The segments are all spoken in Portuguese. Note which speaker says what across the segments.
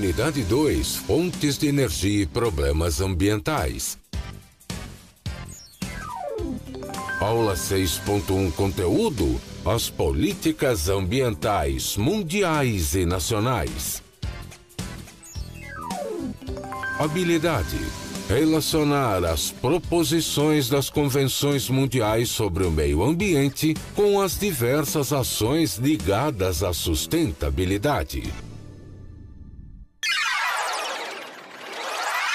Speaker 1: Unidade 2, Fontes de Energia e Problemas Ambientais. Aula 6.1, Conteúdo: as políticas ambientais mundiais e nacionais. Habilidade: relacionar as proposições das convenções mundiais sobre o meio ambiente com as diversas ações ligadas à sustentabilidade.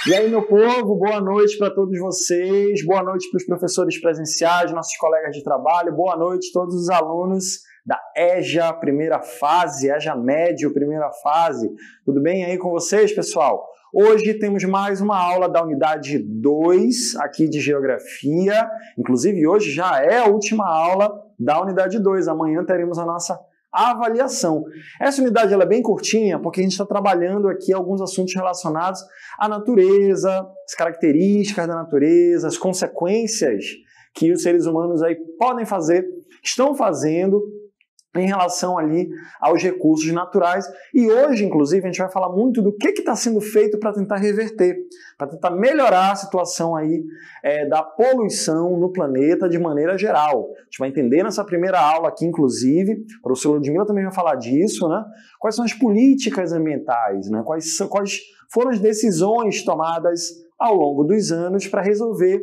Speaker 2: E aí, meu povo, boa noite para todos vocês, boa noite para os professores presenciais, nossos colegas de trabalho, boa noite a todos os alunos da EJA primeira fase, EJA Médio primeira fase. Tudo bem aí com vocês, pessoal? Hoje temos mais uma aula da unidade 2 aqui de Geografia, inclusive hoje já é a última aula da unidade 2, amanhã teremos a nossa avaliação. Essa unidade ela é bem curtinha porque a gente está trabalhando aqui alguns assuntos relacionados à natureza, as características da natureza, as consequências que os seres humanos aí podem fazer, estão fazendo em relação ali aos recursos naturais. E hoje, inclusive, a gente vai falar muito do que está sendo feito para tentar reverter, para tentar melhorar a situação aí da poluição no planeta de maneira geral. A gente vai entender nessa primeira aula aqui, inclusive, a professora Ludmila também vai falar disso, né? Quais são as políticas ambientais, né? Quais foram as decisões tomadas ao longo dos anos para resolver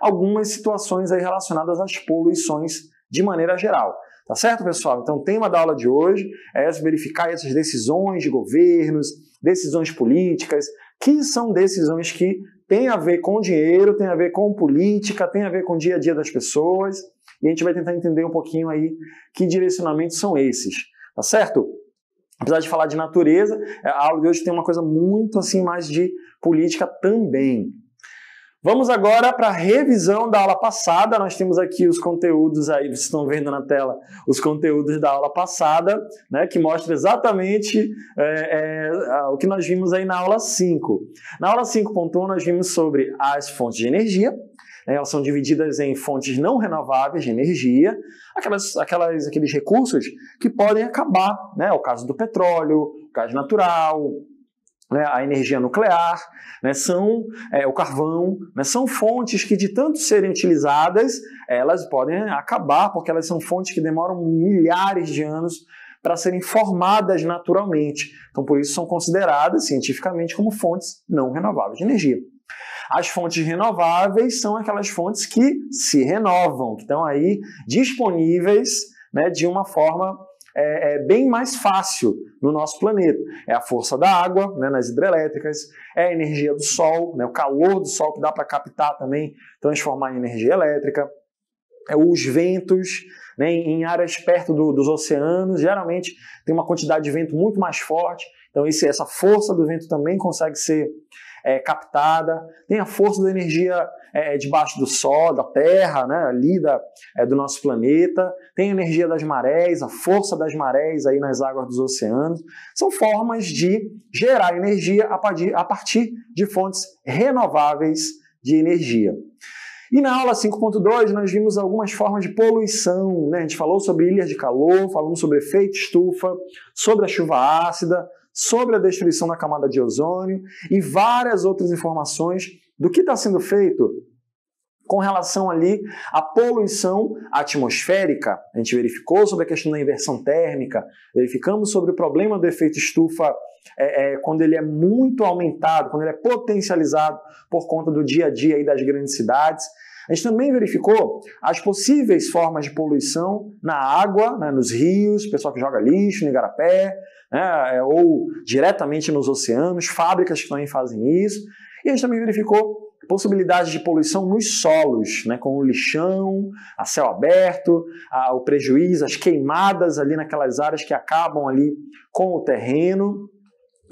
Speaker 2: algumas situações aí relacionadas às poluições de maneira geral. Tá certo, pessoal? Então, o tema da aula de hoje é verificar essas decisões de governos, decisões políticas, que são decisões que têm a ver com dinheiro, têm a ver com política, têm a ver com o dia a dia das pessoas, e a gente vai tentar entender um pouquinho aí que direcionamentos são esses, tá certo? Apesar de falar de natureza, a aula de hoje tem uma coisa muito assim mais de política também. Vamos agora para a revisão da aula passada. Nós temos aqui os conteúdos aí, vocês estão vendo na tela os conteúdos da aula passada, né, que mostra exatamente o que nós vimos aí na aula 5. Na aula 5.1 nós vimos sobre as fontes de energia, né, elas são divididas em fontes não renováveis de energia, aqueles recursos que podem acabar, né, o caso do petróleo, o gás natural, a energia nuclear, né, o carvão, né, são fontes que, de tanto serem utilizadas, elas podem acabar, porque elas são fontes que demoram milhares de anos para serem formadas naturalmente. Então, por isso, são consideradas cientificamente como fontes não renováveis de energia. As fontes renováveis são aquelas fontes que se renovam, que estão aí disponíveis, né, de uma forma bem mais fácil no nosso planeta. É a força da água, né, nas hidrelétricas, é a energia do sol, né, o calor do sol que dá para captar também, transformar em energia elétrica, os ventos, né, em áreas perto dos oceanos, geralmente tem uma quantidade de vento muito mais forte, então essa força do vento também consegue ser captada. Tem a força da energia debaixo do sol, da terra, né, ali do nosso planeta. Tem a energia das marés, a força das marés aí nas águas dos oceanos. São formas de gerar energia a partir de fontes renováveis de energia. E na aula 5.2 nós vimos algumas formas de poluição, né? A gente falou sobre ilhas de calor, falamos sobre efeito estufa, sobre a chuva ácida, sobre a destruição da camada de ozônio e várias outras informações do que está sendo feito com relação ali à poluição atmosférica. A gente verificou sobre a questão da inversão térmica, verificamos sobre o problema do efeito estufa quando ele é muito aumentado, quando ele é potencializado por conta do dia a dia aí das grandes cidades. A gente também verificou as possíveis formas de poluição na água, né, nos rios, pessoal que joga lixo no igarapé, né, ou diretamente nos oceanos, fábricas que também fazem isso. E a gente também verificou possibilidades de poluição nos solos, né, com o lixão, a céu aberto, o prejuízo, as queimadas ali naquelas áreas que acabam ali com o terreno,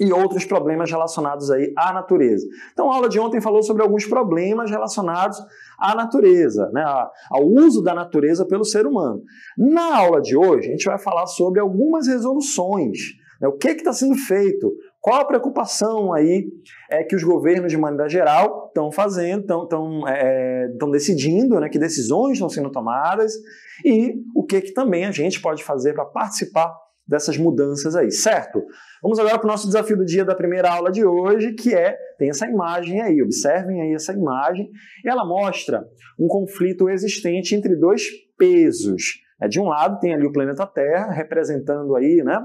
Speaker 2: e outros problemas relacionados aí à natureza. Então a aula de ontem falou sobre alguns problemas relacionados à natureza, né, ao uso da natureza pelo ser humano. Na aula de hoje a gente vai falar sobre algumas resoluções, né, o que está sendo feito, qual a preocupação aí que os governos de maneira geral estão fazendo, estão decidindo, né, que decisões estão sendo tomadas e o que também a gente pode fazer para participar dessas mudanças aí, certo? Vamos agora para o nosso desafio do dia da primeira aula de hoje, que tem essa imagem aí, observem aí essa imagem, e ela mostra um conflito existente entre dois pesos. De um lado tem ali o planeta Terra, representando aí, né,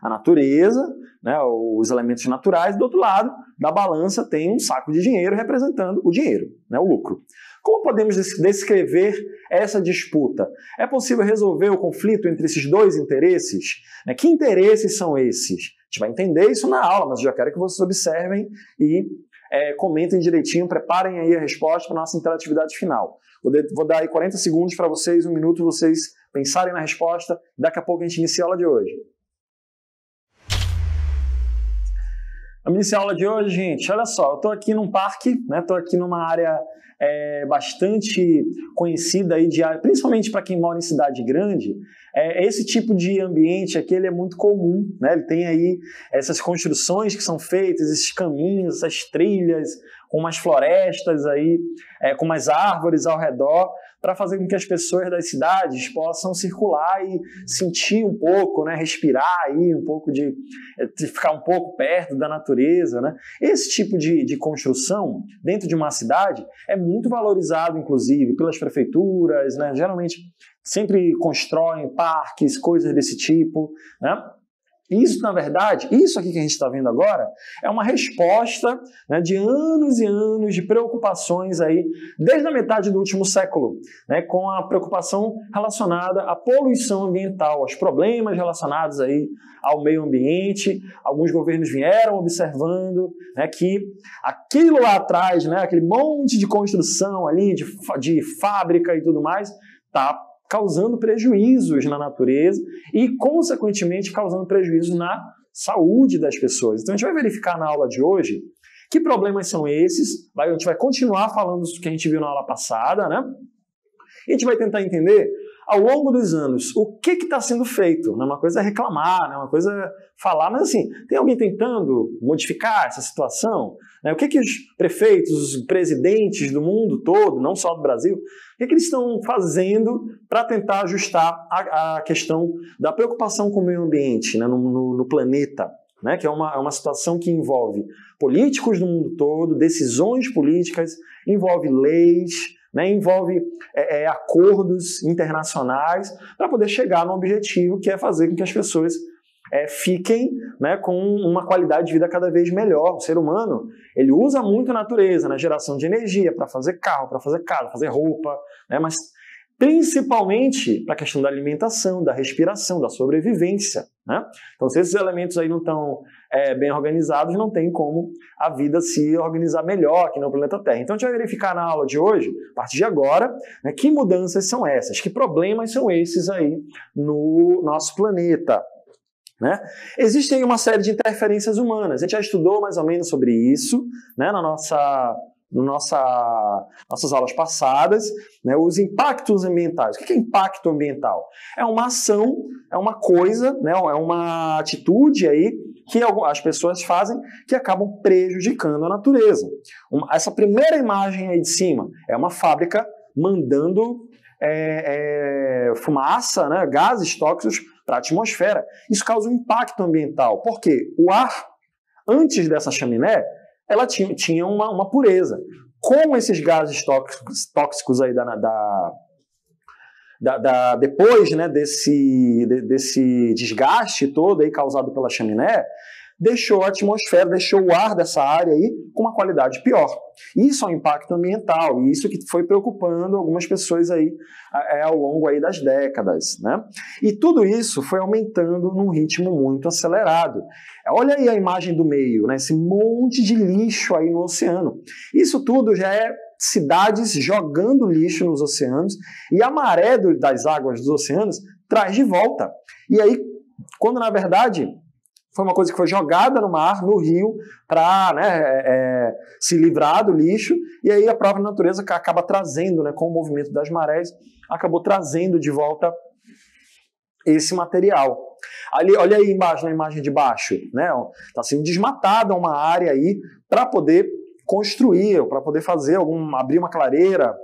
Speaker 2: a natureza, né, os elementos naturais, do outro lado da balança tem um saco de dinheiro representando o dinheiro, né, o lucro. Como podemos descrever essa disputa? É possível resolver o conflito entre esses dois interesses? Que interesses são esses? A gente vai entender isso na aula, mas eu já quero que vocês observem e comentem direitinho, preparem aí a resposta para a nossa interatividade final. Vou dar aí 40 segundos para vocês, 1 minuto, vocês pensarem na resposta. Daqui a pouco a gente inicia a aula de hoje. Vamos iniciar a aula de hoje, gente. Olha só, eu estou aqui num parque, né? Estou aqui numa área bastante conhecida aí, principalmente para quem mora em cidade grande. Esse tipo de ambiente aqui ele é muito comum, né? Ele tem aí essas construções que são feitas, esses caminhos, essas trilhas, com umas florestas aí, com umas árvores ao redor, para fazer com que as pessoas das cidades possam circular e sentir um pouco, né, respirar aí um pouco de ficar um pouco perto da natureza, né? Esse tipo de construção dentro de uma cidade é muito valorizado, inclusive, pelas prefeituras, né? Geralmente sempre constroem parques, coisas desse tipo, né? Isso, na verdade, isso aqui que a gente está vendo agora é uma resposta, né, de anos e anos de preocupações aí, desde a metade do último século, né, com a preocupação relacionada à poluição ambiental, aos problemas relacionados aí ao meio ambiente. Alguns governos vieram observando, né, que aquilo lá atrás, né, aquele monte de construção ali, de fábrica e tudo mais, está causando prejuízos na natureza e, consequentemente, causando prejuízos na saúde das pessoas. Então, a gente vai verificar na aula de hoje que problemas são esses. A gente vai continuar falando do que a gente viu na aula passada, né? E a gente vai tentar entender, ao longo dos anos, o que está sendo feito. Não é uma coisa reclamar, não é uma coisa falar, mas assim, tem alguém tentando modificar essa situação? O que os prefeitos, os presidentes do mundo todo, não só do Brasil, o que eles estão fazendo para tentar ajustar a questão da preocupação com o meio ambiente, né, no planeta, né, que é uma situação que envolve políticos do mundo todo, decisões políticas, envolve leis, né, envolve acordos internacionais para poder chegar no objetivo que é fazer com que as pessoas fiquem, né, com uma qualidade de vida cada vez melhor. O ser humano ele usa muito a natureza na geração de energia para fazer carro, para fazer casa, fazer roupa, né, mas principalmente para a questão da alimentação, da respiração, da sobrevivência, né? Então, se esses elementos aí não estão bem organizados, não tem como a vida se organizar melhor aqui no planeta Terra. Então, a gente vai verificar na aula de hoje, a partir de agora, né, que mudanças são essas, que problemas são esses aí no nosso planeta, né? Existem uma série de interferências humanas. A gente já estudou mais ou menos sobre isso, né, nossas aulas passadas, né, os impactos ambientais. O que é impacto ambiental? É uma ação, é uma coisa, né, é uma atitude aí que as pessoas fazem que acabam prejudicando a natureza. Essa primeira imagem aí de cima é uma fábrica mandando fumaça, né, gases tóxicos para a atmosfera. Isso causa um impacto ambiental, porque o ar, antes dessa chaminé, ela tinha uma pureza. Com esses gases tóxicos aí depois, né, desse desgaste todo aí causado pela chaminé, deixou a atmosfera, deixou o ar dessa área aí com uma qualidade pior. Isso é um impacto ambiental, e isso que foi preocupando algumas pessoas aí ao longo aí das décadas, né? E tudo isso foi aumentando num ritmo muito acelerado. Olha aí a imagem do meio, né? Esse monte de lixo aí no oceano. Isso tudo já é cidades jogando lixo nos oceanos, e a maré das águas dos oceanos traz de volta. E aí, quando na verdade foi uma coisa que foi jogada no mar, no rio, para, né, se livrar do lixo, e aí a própria natureza acaba trazendo, né, com o movimento das marés, acabou trazendo de volta esse material. Ali, olha aí embaixo, na imagem de baixo, né, está sendo desmatada uma área aí para poder construir, para poder abrir uma clareira,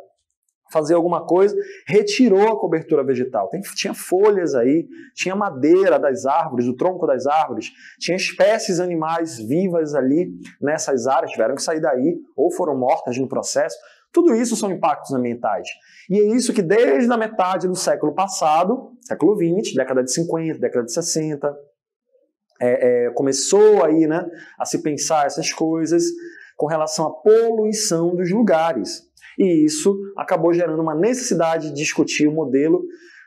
Speaker 2: fazer alguma coisa, retirou a cobertura vegetal. Tinha folhas aí, tinha madeira das árvores, do tronco das árvores, tinha espécies animais vivas ali nessas áreas, tiveram que sair daí, ou foram mortas no processo. Tudo isso são impactos ambientais. E é isso que desde a metade do século passado, século XX, década de 50, década de 60, começou aí, né, a se pensar essas coisas com relação à poluição dos lugares. E isso acabou gerando uma necessidade de discutir o modelo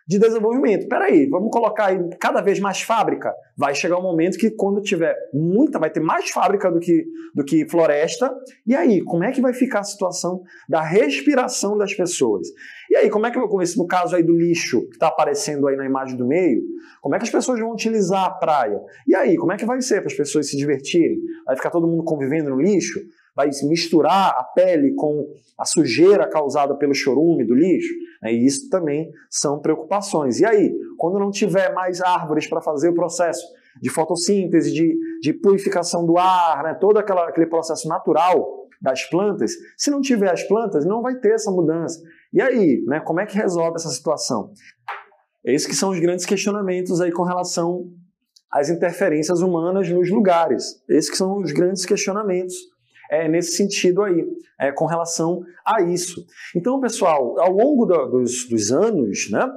Speaker 2: de desenvolvimento. Peraí, vamos colocar aí cada vez mais fábrica? Vai chegar um momento que quando tiver vai ter mais fábrica do que floresta. E aí, como é que vai ficar a situação da respiração das pessoas? E aí, como é que, no caso aí do lixo, que está aparecendo aí na imagem do meio, como é que as pessoas vão utilizar a praia? E aí, como é que vai ser para as pessoas se divertirem? Vai ficar todo mundo convivendo no lixo? Vai misturar a pele com a sujeira causada pelo chorume do lixo? E isso também são preocupações. E aí, quando não tiver mais árvores para fazer o processo de fotossíntese, de purificação do ar, né, todo aquele processo natural das plantas, se não tiver as plantas, não vai ter essa mudança. E aí, né, como é que resolve essa situação? Esses que são os grandes questionamentos aí com relação às interferências humanas nos lugares. Esses que são os grandes questionamentos nesse sentido aí, com relação a isso. Então, pessoal, ao longo dos anos, né,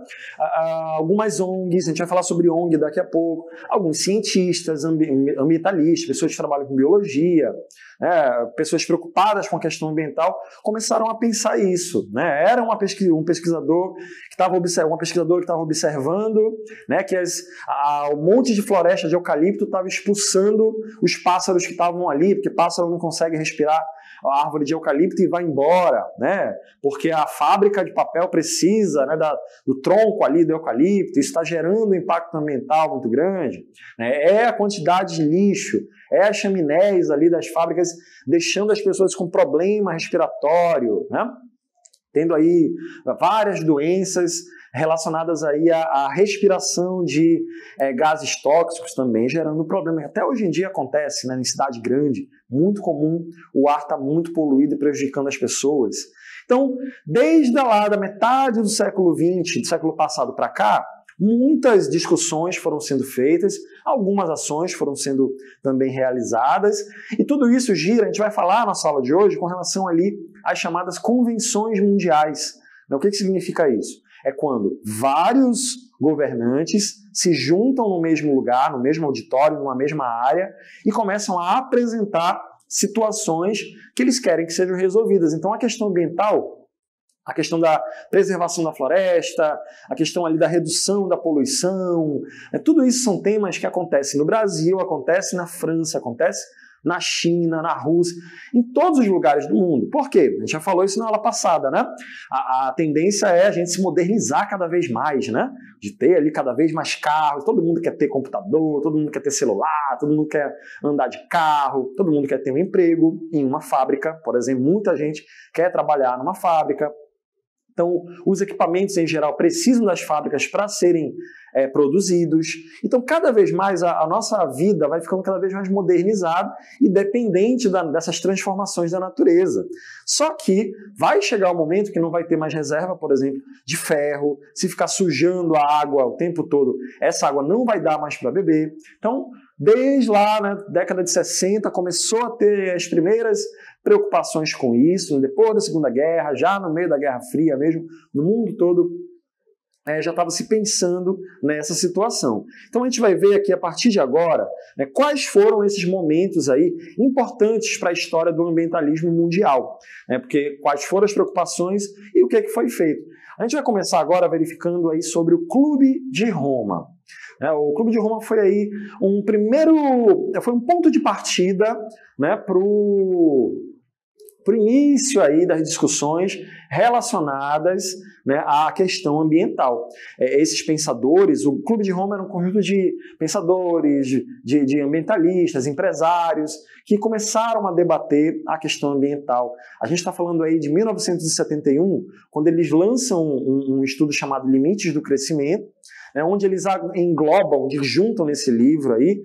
Speaker 2: algumas ONGs, a gente vai falar sobre ONG daqui a pouco, alguns cientistas, ambientalistas, pessoas que trabalham com biologia, pessoas preocupadas com a questão ambiental, começaram a pensar isso. Né? Era um pesquisador que estava observando, né, que um monte de floresta de eucalipto estava expulsando os pássaros que estavam ali, porque pássaro não consegue respirar a árvore de eucalipto e vai embora, né? Porque a fábrica de papel precisa, né, do tronco ali do eucalipto, isso está gerando um impacto ambiental muito grande. Né? É a quantidade de lixo, é as chaminés ali das fábricas deixando as pessoas com problema respiratório, né? Tendo aí várias doenças relacionadas aí à respiração de gases tóxicos também, gerando problema. Até hoje em dia acontece, né, em cidade grande, muito comum, o ar está muito poluído e prejudicando as pessoas. Então, desde lá da metade do século XX, do século passado para cá, muitas discussões foram sendo feitas, algumas ações foram sendo também realizadas, e tudo isso gira, a gente vai falar na sala de hoje com relação ali às chamadas convenções mundiais. O que significa isso? É quando vários governantes se juntam no mesmo lugar, no mesmo auditório, numa mesma área, e começam a apresentar situações que eles querem que sejam resolvidas. Então a questão ambiental, a questão da preservação da floresta, a questão ali da redução da poluição, tudo isso são temas que acontecem no Brasil, acontecem na França, acontecem na China, na Rússia, em todos os lugares do mundo. Por quê? A gente já falou isso na aula passada, né? A tendência é a gente se modernizar cada vez mais, né? De ter ali cada vez mais carros, todo mundo quer ter computador, todo mundo quer ter celular, todo mundo quer andar de carro, todo mundo quer ter um emprego em uma fábrica, por exemplo, muita gente quer trabalhar numa fábrica. Então, os equipamentos em geral precisam das fábricas para serem produzidos. Então, cada vez mais a nossa vida vai ficando cada vez mais modernizada e dependente dessas transformações da natureza. Só que vai chegar um momento que não vai ter mais reserva, por exemplo, de ferro. Se ficar sujando a água o tempo todo, essa água não vai dar mais para beber. Então, desde lá, na década de 60, começou a ter as primeiras preocupações com isso, depois da Segunda Guerra, já no meio da Guerra Fria mesmo, no mundo todo, já estava se pensando nessa situação. Então a gente vai ver aqui, a partir de agora, né, quais foram esses momentos aí importantes para a história do ambientalismo mundial, né, porque quais foram as preocupações e o que foi feito. A gente vai começar agora verificando aí sobre o Clube de Roma. O Clube de Roma foi aí foi um ponto de partida, né, para o início aí das discussões relacionadas, né, à questão ambiental. Esses pensadores, o Clube de Roma era um conjunto de pensadores, de ambientalistas, empresários, que começaram a debater a questão ambiental. A gente está falando aí de 1971, quando eles lançam um estudo chamado Limites do Crescimento, onde eles englobam, eles juntam nesse livro aí,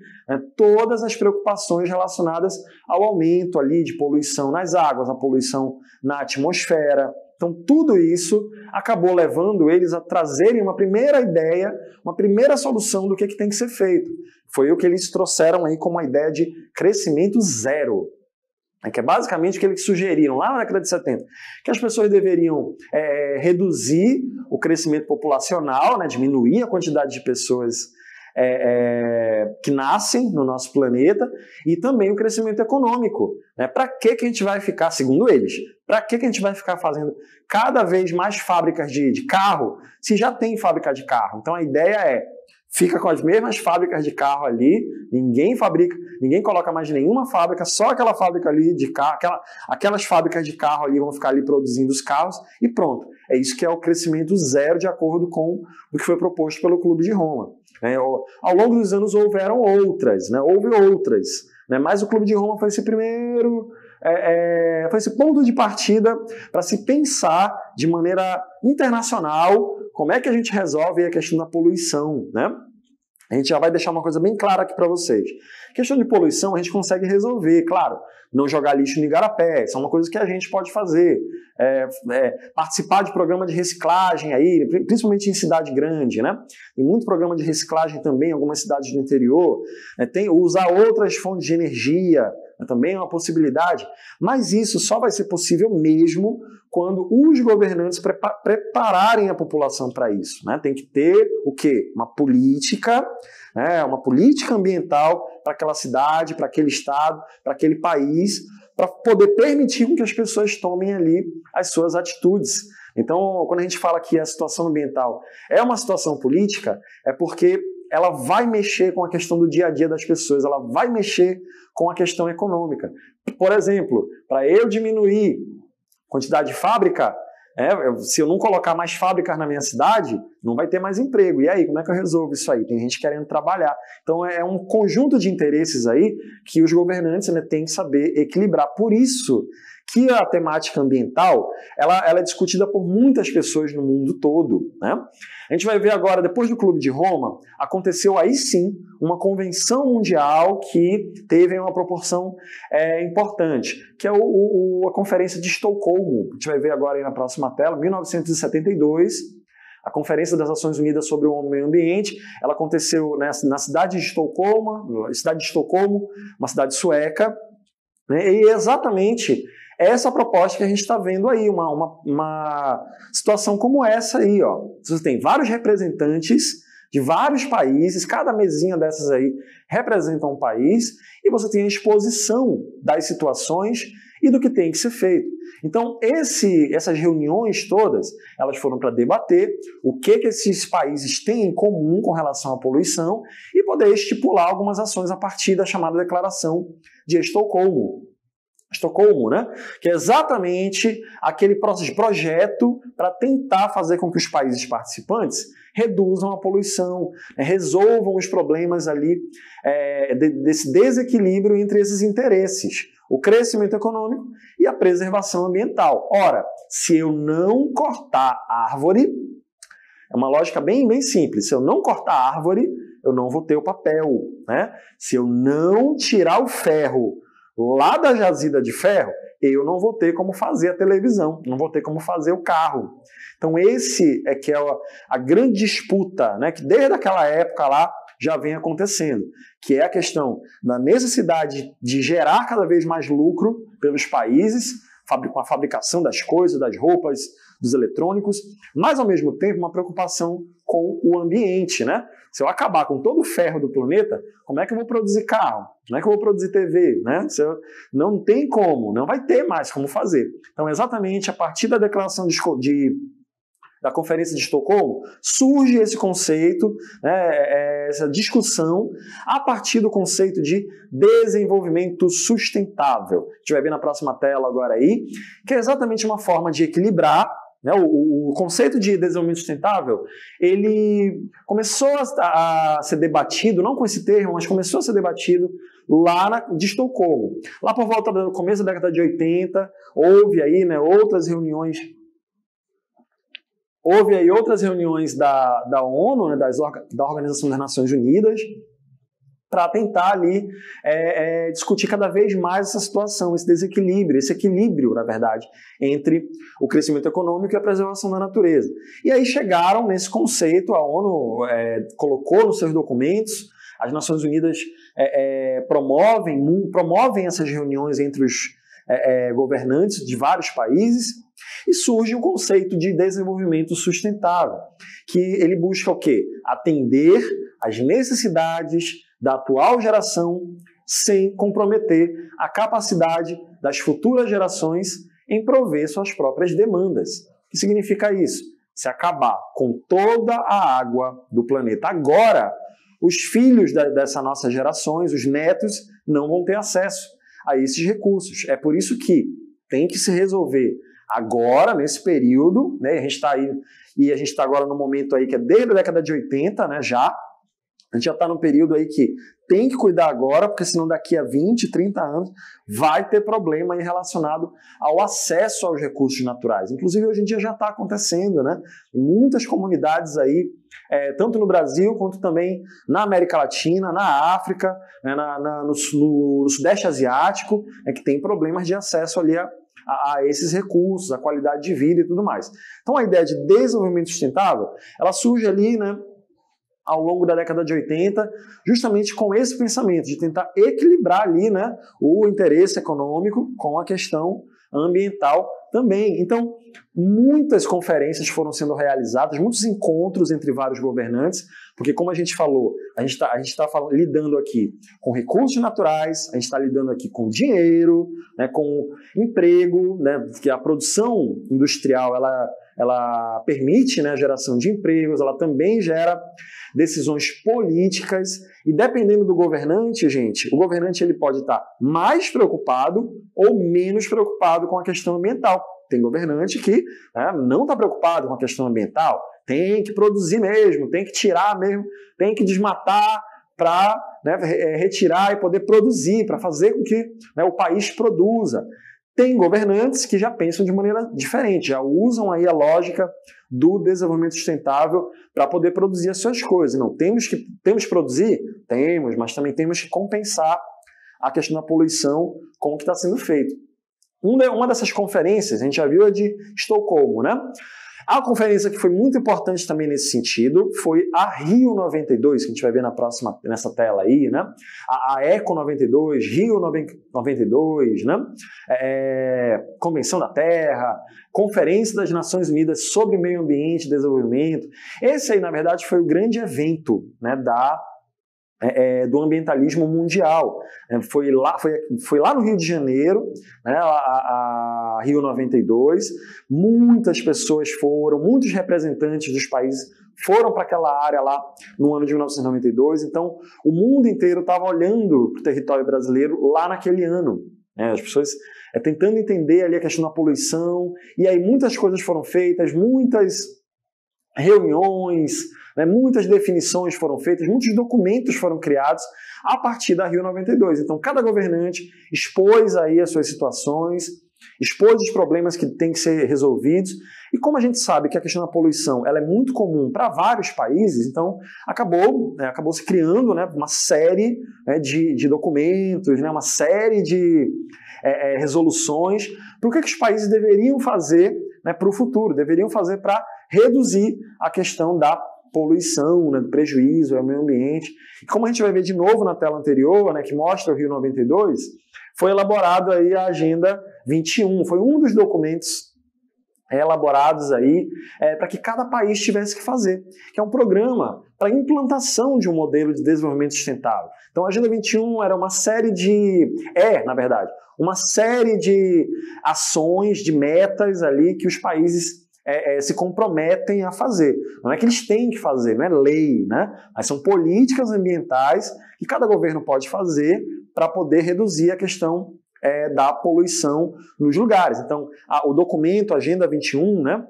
Speaker 2: todas as preocupações relacionadas ao aumento ali de poluição nas águas, a poluição na atmosfera, Então tudo isso acabou levando eles a trazerem uma primeira ideia, uma primeira solução do que tem que ser feito. Foi o que eles trouxeram aí como a ideia de crescimento zero, que é basicamente o que eles sugeriram lá na década de 70, que as pessoas deveriam reduzir o crescimento populacional, né, diminuir a quantidade de pessoas que nascem no nosso planeta, e também o crescimento econômico. Né? Para que a gente vai ficar, segundo eles, para que a gente vai ficar fazendo cada vez mais fábricas de carro, se já tem fábrica de carro? Então a ideia fica com as mesmas fábricas de carro ali, ninguém fabrica, ninguém coloca mais nenhuma fábrica, só aquela fábrica ali de carro, aquelas fábricas de carro ali vão ficar ali produzindo os carros e pronto. É isso que é o crescimento zero, de acordo com o que foi proposto pelo Clube de Roma. Ao longo dos anos houveram outras, né? Houve outras, né? Mas o Clube de Roma foi esse primeiro, foi esse ponto de partida para se pensar de maneira internacional como é que a gente resolve a questão da poluição, né? A gente já vai deixar uma coisa bem clara aqui para vocês. A questão de poluição a gente consegue resolver, claro, não jogar lixo no igarapé, isso é uma coisa que a gente pode fazer. Participar de programa de reciclagem aí, principalmente em cidade grande, né? Tem muito programa de reciclagem também em algumas cidades do interior. Usar outras fontes de energia também é uma possibilidade, mas isso só vai ser possível mesmo quando os governantes prepararem a população para isso, né? Tem que ter o quê? Uma política ambiental para aquela cidade, para aquele estado, para aquele país, para poder permitir que as pessoas tomem ali as suas atitudes. Então, quando a gente fala que a situação ambiental é uma situação política, é porque ela vai mexer com a questão do dia a dia das pessoas, ela vai mexer com a questão econômica. Por exemplo, para eu diminuir a quantidade de fábrica, se eu não colocar mais fábricas na minha cidade, não vai ter mais emprego. E aí, como é que eu resolvo isso aí? Tem gente querendo trabalhar. Então é um conjunto de interesses aí que os governantes, né, têm que saber equilibrar. Por isso que a temática ambiental ela é discutida por muitas pessoas no mundo todo, né? A gente vai ver agora, depois do Clube de Roma, aconteceu aí sim uma convenção mundial que teve uma proporção importante, que é a Conferência de Estocolmo. A gente vai ver agora aí na próxima tela, 1972, a Conferência das Nações Unidas sobre o Meio Ambiente. Ela aconteceu na cidade de Estocolmo, uma cidade sueca, né? E exatamente essa proposta que a gente está vendo aí, uma situação como essa aí, ó. Você tem vários representantes de vários países, cada mesinha dessas aí representa um país, e você tem a exposição das situações e do que tem que ser feito. Então, essas reuniões todas, elas foram para debater o que esses países têm em comum com relação à poluição e poder estipular algumas ações a partir da chamada Declaração de Estocolmo, né? Que é exatamente aquele projeto para tentar fazer com que os países participantes reduzam a poluição, resolvam os problemas ali desse desequilíbrio entre esses interesses, o crescimento econômico e a preservação ambiental. Ora, se eu não cortar árvore, é uma lógica bem, bem simples, se eu não cortar árvore, eu não vou ter o papel, né? Se eu não tirar o ferro lá da jazida de ferro, eu não vou ter como fazer a televisão, não vou ter como fazer o carro. Então esse que é a grande disputa, né, que desde aquela época lá já vem acontecendo, que é a questão da necessidade de gerar cada vez mais lucro pelos países, com a fabricação das coisas, das roupas, dos eletrônicos, mas ao mesmo tempo uma preocupação com o ambiente, né? Se eu acabar com todo o ferro do planeta, como é que eu vou produzir carro? Como é que eu vou produzir TV? Né? Não tem como, não vai ter mais como fazer. Então, exatamente a partir da declaração da Conferência de Estocolmo, surge esse conceito, né, essa discussão, a partir do conceito de desenvolvimento sustentável. A gente vai ver na próxima tela agora aí, que é exatamente uma forma de equilibrar, né, o conceito de desenvolvimento sustentável, ele começou a ser debatido, não com esse termo, mas começou a ser debatido lá de Estocolmo. Lá por volta do começo da década de 80, houve aí, né, outras reuniões da ONU, né, da Organização das Nações Unidas, para tentar ali discutir cada vez mais essa situação, esse desequilíbrio, esse equilíbrio, na verdade, entre o crescimento econômico e a preservação da natureza. E aí chegaram nesse conceito, a ONU colocou nos seus documentos, as Nações Unidas promovem essas reuniões entre os governantes de vários países, e surge o conceito de desenvolvimento sustentável, que ele busca o quê? Atender às necessidades da atual geração sem comprometer a capacidade das futuras gerações em prover suas próprias demandas. O que significa isso? Se acabar com toda a água do planeta agora, os filhos dessas nossas gerações, os netos, não vão ter acesso a esses recursos. É por isso que tem que se resolver agora, nesse período, né? A gente está agora no momento aí que é desde a década de 80, né, a gente já está num período aí que tem que cuidar agora, porque senão daqui a 20, 30 anos vai ter problema aí relacionado ao acesso aos recursos naturais. Inclusive, hoje em dia já está acontecendo, né? Em muitas comunidades aí, tanto no Brasil quanto também na América Latina, na África, né, no Sudeste Asiático, que tem problemas de acesso ali a esses recursos, a qualidade de vida e tudo mais. Então, a ideia de desenvolvimento sustentável, ela surge ali, né, ao longo da década de 80, justamente com esse pensamento de tentar equilibrar ali, né, o interesse econômico com a questão ambiental também. Então, muitas conferências foram sendo realizadas, muitos encontros entre vários governantes, porque como a gente falou, a gente está lidando aqui com recursos naturais, a gente está lidando aqui com dinheiro, né, com emprego, né, que a produção industrial ela permite, né, a geração de empregos, ela também gera decisões políticas, e dependendo do governante, gente, o governante ele pode estar mais preocupado ou menos preocupado com a questão ambiental. Tem governante que, né, não está preocupado com a questão ambiental, tem que produzir mesmo, tem que tirar mesmo, tem que desmatar para, né, retirar e poder produzir, para fazer com que, né, o país produza. Tem governantes que já pensam de maneira diferente, já usam aí a lógica do desenvolvimento sustentável para poder produzir as suas coisas. Não, temos que produzir? Temos, mas também temos que compensar a questão da poluição com o que está sendo feito. Uma dessas conferências, a gente já viu a de Estocolmo, né? A conferência que foi muito importante também nesse sentido foi a Rio 92, que a gente vai ver nessa tela aí, né? A Eco 92, Rio 92, né? Convenção da Terra, Conferência das Nações Unidas sobre Meio Ambiente e Desenvolvimento. Esse aí, na verdade, foi o grande evento, né, do ambientalismo mundial. Foi lá no Rio de Janeiro, né, a Rio 92, muitas pessoas foram, muitos representantes dos países foram para aquela área lá no ano de 1992, então o mundo inteiro estava olhando para o território brasileiro lá naquele ano, né, as pessoas tentando entender ali a questão da poluição, e aí muitas coisas foram feitas, muitas reuniões, né, muitas definições foram feitas, muitos documentos foram criados a partir da Rio 92. Então, cada governante expôs aí as suas situações, expôs os problemas que têm que ser resolvidos. E como a gente sabe que a questão da poluição ela é muito comum para vários países, então acabou se criando, né, uma série, né, de documentos, né, uma série de resoluções para o que os países deveriam fazer, né, para o futuro, deveriam fazer para reduzir a questão da poluição, né, do prejuízo ao meio ambiente. E como a gente vai ver de novo na tela anterior, né, que mostra o Rio 92, foi elaborado aí a Agenda 21, foi um dos documentos elaborados aí para que cada país tivesse que fazer, que é um programa para implantação de um modelo de desenvolvimento sustentável. Então a Agenda 21 era uma série uma série de ações, de metas ali que os países se comprometem a fazer. Não é que eles têm que fazer, não é lei, né? Mas são políticas ambientais que cada governo pode fazer para poder reduzir a questão da poluição nos lugares. Então, o documento Agenda 21, né,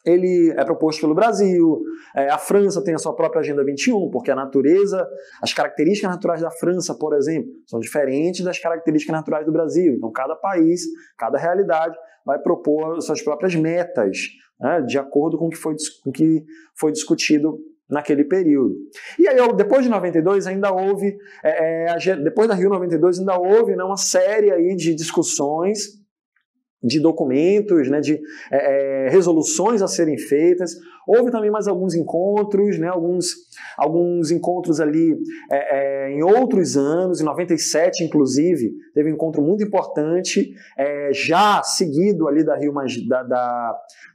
Speaker 2: ele é proposto pelo Brasil, a França tem a sua própria Agenda 21, porque a natureza, as características naturais da França, por exemplo, são diferentes das características naturais do Brasil. Então, cada país, cada realidade vai propor suas próprias metas, né, de acordo com o que foi discutido naquele período. E aí, depois de 92, ainda houve, depois da Rio 92, ainda houve, né, uma série aí de discussões, de documentos, né, de resoluções a serem feitas. Houve também mais alguns encontros, né, alguns encontros ali em outros anos, em 97 inclusive, teve um encontro muito importante, já seguido ali da Rio,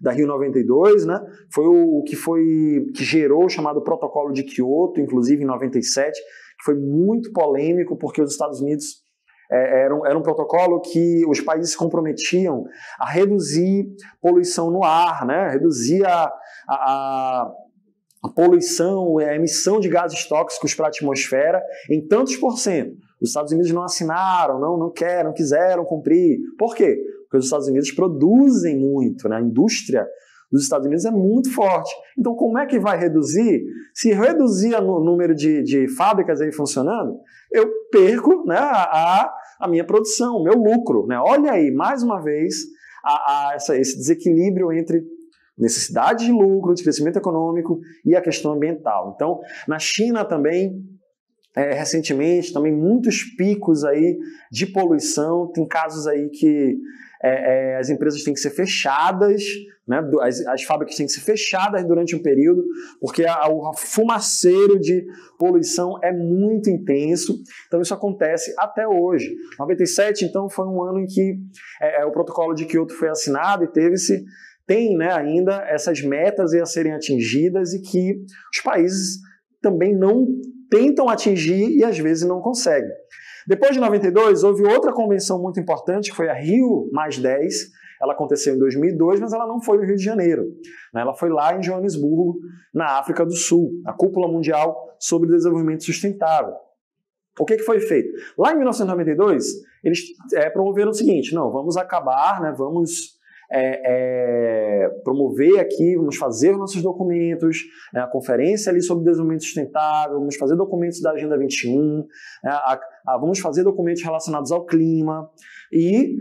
Speaker 2: da Rio 92, né, foi o que gerou o chamado Protocolo de Kyoto, inclusive em 97, que foi muito polêmico, porque os Estados Unidos era um protocolo que os países se comprometiam a reduzir poluição no ar, né? Reduzir a poluição, a emissão de gases tóxicos para a atmosfera em tantos por cento. Os Estados Unidos não assinaram, não quiseram cumprir. Por quê? Porque os Estados Unidos produzem muito, né? A indústria dos Estados Unidos é muito forte. Então, como é que vai reduzir? Se reduzir o número de fábricas aí funcionando, eu perco, né, a minha produção, o meu lucro. Né? Olha aí, mais uma vez, esse desequilíbrio entre necessidade de lucro, de crescimento econômico e a questão ambiental. Então, na China também, recentemente, também muitos picos aí de poluição. Tem casos aí que as empresas têm que ser fechadas, né? As fábricas têm que ser fechadas durante um período, porque o fumaceiro de poluição é muito intenso. Então isso acontece até hoje. 97, então, foi um ano em que o protocolo de Kyoto foi assinado e tem, né, ainda essas metas a serem atingidas e que os países também não tentam atingir e às vezes não conseguem. Depois de 92, houve outra convenção muito importante, que foi a Rio+10. Ela aconteceu em 2002, mas ela não foi no Rio de Janeiro. Ela foi lá em Joanesburgo, na África do Sul, a Cúpula Mundial sobre Desenvolvimento Sustentável. O que foi feito? Lá em 1992, eles promoveram o seguinte: não, vamos acabar, né, vamos promover aqui, vamos fazer os nossos documentos, né, a conferência ali sobre desenvolvimento sustentável, vamos fazer documentos da Agenda 21, vamos fazer documentos relacionados ao clima, e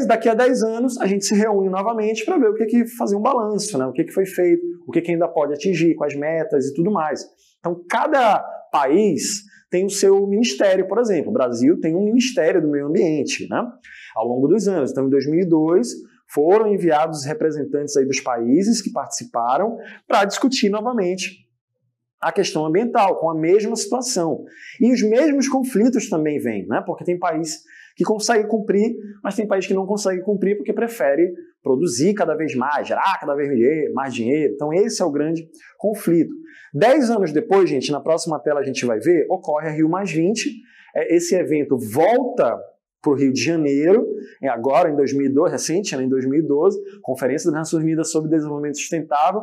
Speaker 2: daqui a 10 anos a gente se reúne novamente para ver o que fazer um balanço, né, o que foi feito, o que ainda pode atingir, quais metas e tudo mais. Então, cada país tem o seu ministério, por exemplo. O Brasil tem um Ministério do Meio Ambiente, né, ao longo dos anos. Então, em 2002, foram enviados representantes aí dos países que participaram para discutir novamente a questão ambiental, com a mesma situação. E os mesmos conflitos também vêm, né? Porque tem país que consegue cumprir, mas tem país que não consegue cumprir porque prefere produzir cada vez mais, gerar cada vez mais dinheiro. Então esse é o grande conflito. 10 anos depois, gente, na próxima tela a gente vai ver, ocorre a Rio+20. Esse evento volta para o Rio de Janeiro, agora em 2012, recente, né, em 2012, Conferência das Nações Unidas sobre Desenvolvimento Sustentável.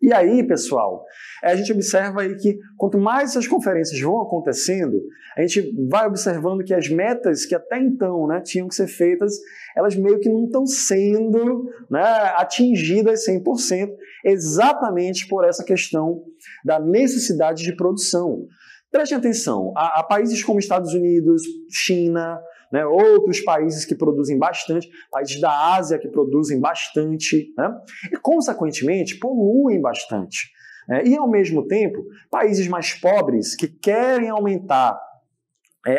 Speaker 2: E aí, pessoal, a gente observa aí que quanto mais essas conferências vão acontecendo, a gente vai observando que as metas que até então, né, tinham que ser feitas, elas meio que não estão sendo, né, atingidas 100%, exatamente por essa questão da necessidade de produção. Prestem atenção, a países como Estados Unidos, China, né, outros países que produzem bastante, países da Ásia que produzem bastante, né, e, consequentemente, poluem bastante. E, ao mesmo tempo, países mais pobres que querem aumentar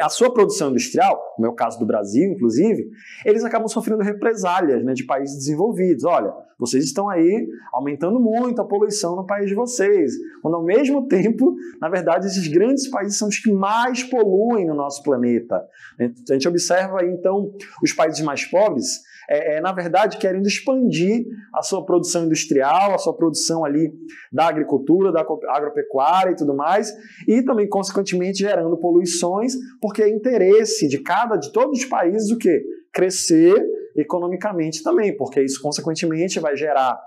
Speaker 2: a sua produção industrial, no é o caso do Brasil, inclusive, eles acabam sofrendo represálias, né, de países desenvolvidos. Olha, vocês estão aí aumentando muito a poluição no país de vocês, quando ao mesmo tempo, na verdade, esses grandes países são os que mais poluem no nosso planeta. A gente observa aí, então, os países mais pobres, na verdade, querendo expandir a sua produção industrial, a sua produção ali da agricultura, da agropecuária e tudo mais, e também, consequentemente, gerando poluições, porque é interesse de todos os países o quê? Crescer economicamente também, porque isso, consequentemente, vai gerar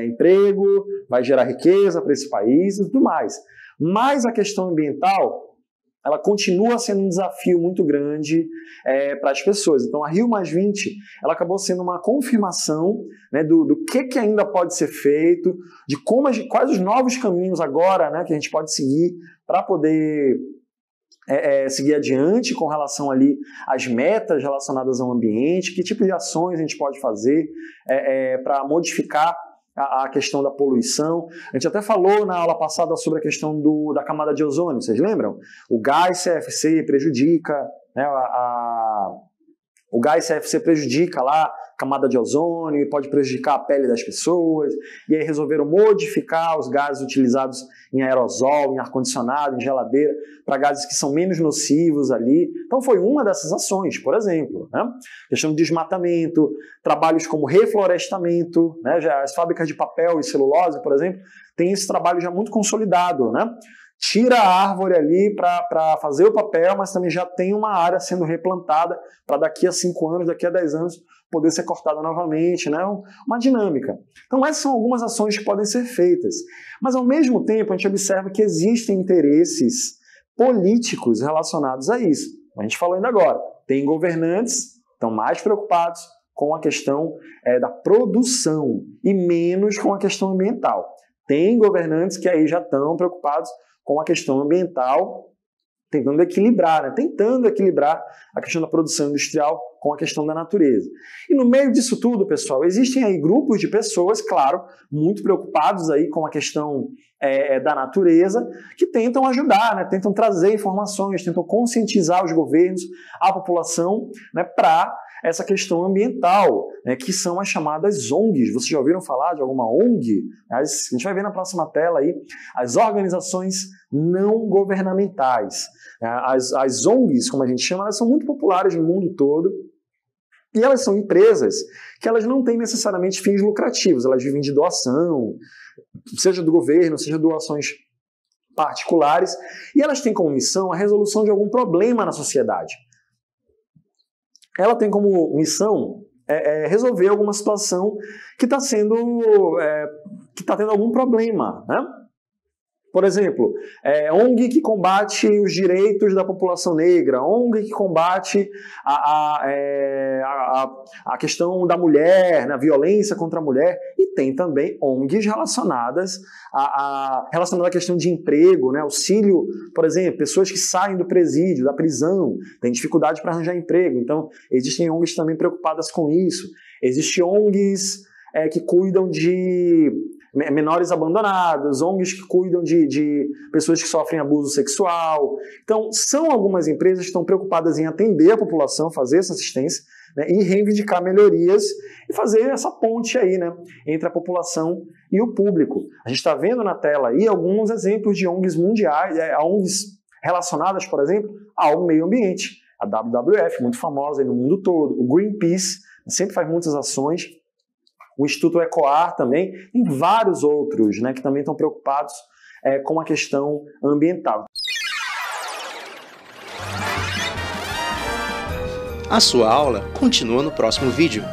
Speaker 2: emprego, vai gerar riqueza para esse país e tudo mais. Mas a questão ambiental, ela continua sendo um desafio muito grande para as pessoas. Então, a Rio+20, ela acabou sendo uma confirmação, né, do que ainda pode ser feito, de quais os novos caminhos agora, né, que a gente pode seguir para poder seguir adiante com relação ali às metas relacionadas ao ambiente, que tipo de ações a gente pode fazer para modificar a questão da poluição. A gente até falou na aula passada sobre a questão da camada de ozônio, vocês lembram? O gás CFC prejudica, né, o gás CFC prejudica lá a camada de ozônio, pode prejudicar a pele das pessoas, e aí resolveram modificar os gases utilizados em aerosol, em ar-condicionado, em geladeira, para gases que são menos nocivos ali. Então foi uma dessas ações, por exemplo, né? Questão de desmatamento, trabalhos como reflorestamento, né? Já as fábricas de papel e celulose, por exemplo, têm esse trabalho já muito consolidado, né? Tira a árvore ali para fazer o papel, mas também já tem uma área sendo replantada para daqui a 5 anos, daqui a 10 anos, poder ser cortada novamente, né? Uma dinâmica. Então essas são algumas ações que podem ser feitas. Mas ao mesmo tempo a gente observa que existem interesses políticos relacionados a isso. A gente falou ainda agora, tem governantes que estão mais preocupados com a questão da produção e menos com a questão ambiental. Tem governantes que aí já estão preocupados com a questão ambiental, tentando equilibrar a questão da produção industrial com a questão da natureza. E no meio disso tudo, pessoal, existem aí grupos de pessoas, claro, muito preocupados aí com a questão da natureza, que tentam ajudar, né, tentam trazer informações, tentam conscientizar os governos, a população, né, para essa questão ambiental, né, que são as chamadas ONGs. Vocês já ouviram falar de alguma ONG? A gente vai ver na próxima tela aí, as organizações não governamentais. As ONGs, como a gente chama, elas são muito populares no mundo todo, e elas são empresas que elas não têm necessariamente fins lucrativos, elas vivem de doação, seja do governo, seja doações particulares, e elas têm como missão a resolução de algum problema na sociedade. Ela tem como missão resolver alguma situação que está tendo algum problema, né? Por exemplo, ONG que combate os direitos da população negra, ONG que combate a questão da mulher, a violência contra a mulher, e tem também ONGs relacionadas à questão de emprego, né? Auxílio, por exemplo, pessoas que saem do presídio, da prisão, têm dificuldade para arranjar emprego, então existem ONGs também preocupadas com isso. Existem ONGs que cuidam de menores abandonados, ONGs que cuidam de pessoas que sofrem abuso sexual. Então, são algumas empresas que estão preocupadas em atender a população, fazer essa assistência, né, e reivindicar melhorias e fazer essa ponte aí, né, entre a população e o público. A gente está vendo na tela aí alguns exemplos de ONGs mundiais, ONGs relacionadas, por exemplo, ao meio ambiente. A WWF, muito famosa aí no mundo todo, o Greenpeace, sempre faz muitas ações, o Instituto EcoAr também, tem vários outros, né, que também estão preocupados com a questão ambiental.
Speaker 3: A sua aula continua no próximo vídeo.